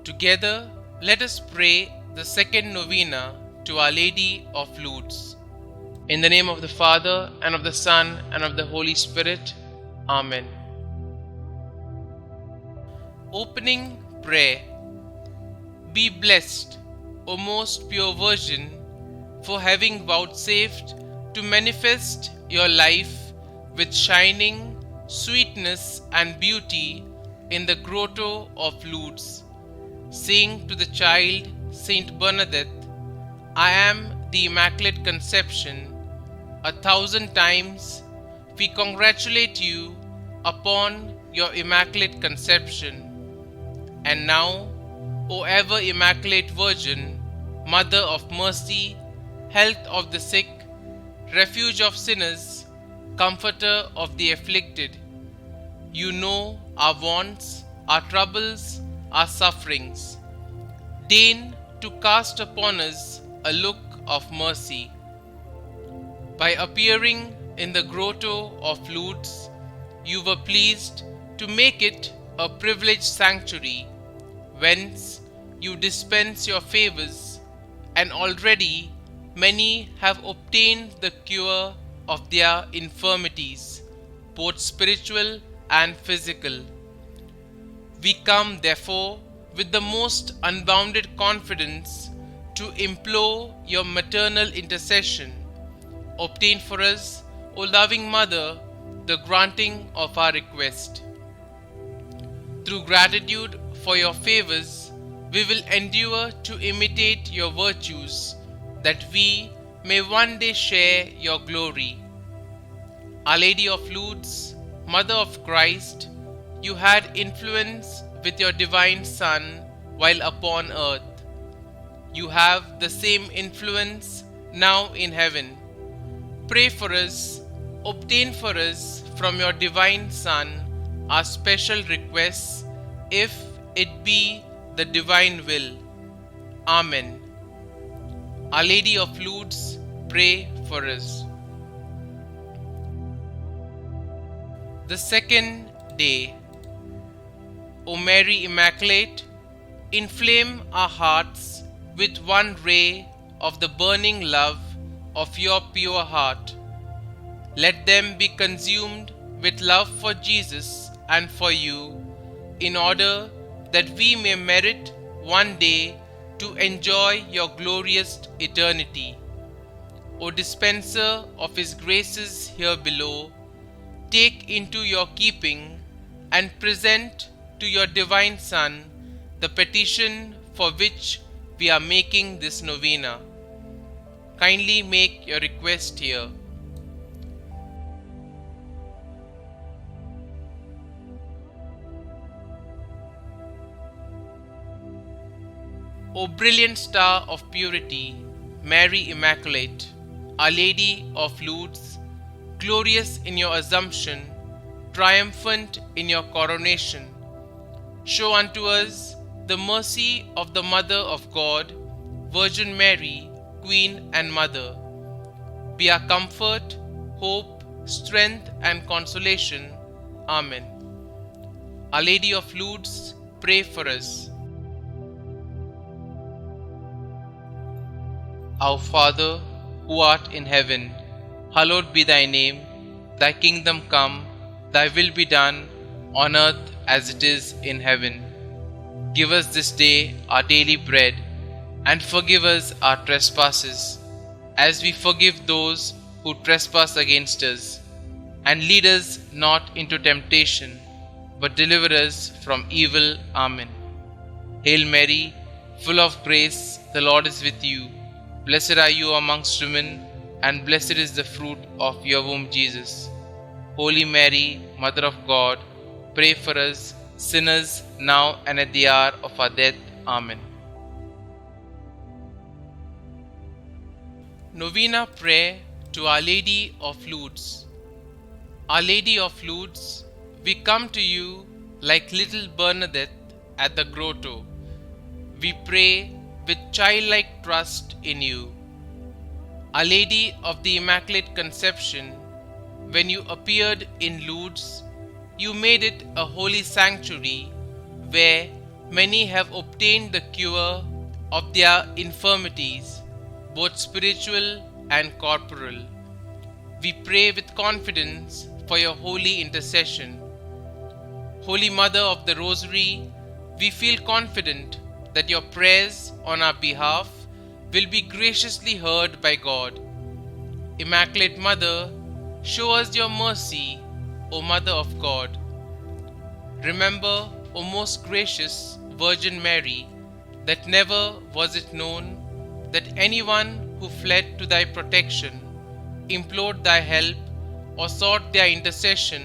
Together, let us pray the second novena to Our Lady of Lourdes. In the name of the Father, and of the Son, and of the Holy Spirit. Amen. Opening Prayer. Be blessed, O most pure Virgin, for having vouchsafed to manifest your life with shining sweetness and beauty in the grotto of Lourdes, saying to the child Saint Bernadette, I am the Immaculate Conception. 1,000 times we congratulate you upon your Immaculate Conception. And now, O ever Immaculate Virgin, Mother of Mercy, Health of the sick, Refuge of sinners, Comforter of the afflicted, you know our wants, our troubles, our sufferings. Deign to cast upon us a look of mercy. By appearing in the grotto of Lourdes, you were pleased to make it a privileged sanctuary, whence you dispense your favors, and already many have obtained the cure of their infirmities, both spiritual and physical. We come, therefore, with the most unbounded confidence to implore your maternal intercession. Obtain for us, O loving Mother, the granting of our request. Through gratitude for your favors, we will endure to imitate your virtues, that we may one day share your glory. Our Lady of Lourdes, Mother of Christ, you had influence with your divine Son while upon earth. You have the same influence now in heaven. Pray for us, obtain for us from your divine Son our special requests, if it be the divine will. Amen. Our Lady of Lourdes, pray for us. The second day. O Mary Immaculate, inflame our hearts with one ray of the burning love of your pure heart. Let them be consumed with love for Jesus and for you, in order that we may merit one day to enjoy your glorious eternity. O dispenser of His graces here below, take into your keeping and present to your divine Son the petition for which we are making this novena. Kindly make your request here. O brilliant star of purity, Mary Immaculate, Our Lady of Lourdes, glorious in your Assumption, triumphant in your coronation, show unto us the mercy of the Mother of God, Virgin Mary, Queen and Mother. Be our comfort, hope, strength and consolation. Amen. Our Lady of Lourdes, pray for us. Our Father, who art in heaven, hallowed be thy name. Thy kingdom come, thy will be done, on earth as it is in heaven. Give us this day our daily bread, and forgive us our trespasses, as we forgive those who trespass against us. And lead us not into temptation, but deliver us from evil. Amen. Hail Mary, full of grace, the Lord is with you. Blessed are you amongst women, and blessed is the fruit of your womb, Jesus. Holy Mary, Mother of God, pray for us sinners, now and at the hour of our death. Amen. Novena Prayer to Our Lady of Lourdes. Our Lady of Lourdes, we come to you like little Bernadette at the grotto. We pray with childlike trust in you. Our Lady of the Immaculate Conception, when you appeared in Lourdes, you made it a holy sanctuary where many have obtained the cure of their infirmities, both spiritual and corporal. We pray with confidence for your holy intercession. Holy Mother of the Rosary, we feel confident that your prayers on our behalf will be graciously heard by God. Immaculate Mother, show us your mercy, O Mother of God. Remember, O most gracious Virgin Mary, that never was it known that anyone who fled to thy protection, implored thy help, or sought their intercession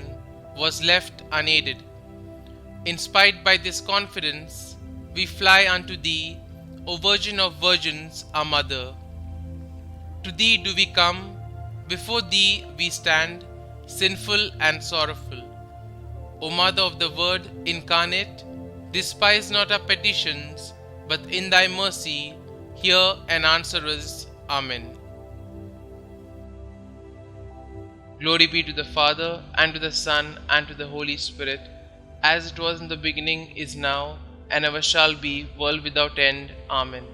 was left unaided. Inspired by this confidence, we fly unto thee, O Virgin of Virgins, our Mother. To thee do we come, before thee we stand, sinful and sorrowful. O Mother of the Word incarnate, despise not our petitions, but in thy mercy hear and answer us. Amen. Glory be to the Father, and to the Son, and to the Holy Spirit, as it was in the beginning, is now, and ever shall be, world without end. Amen.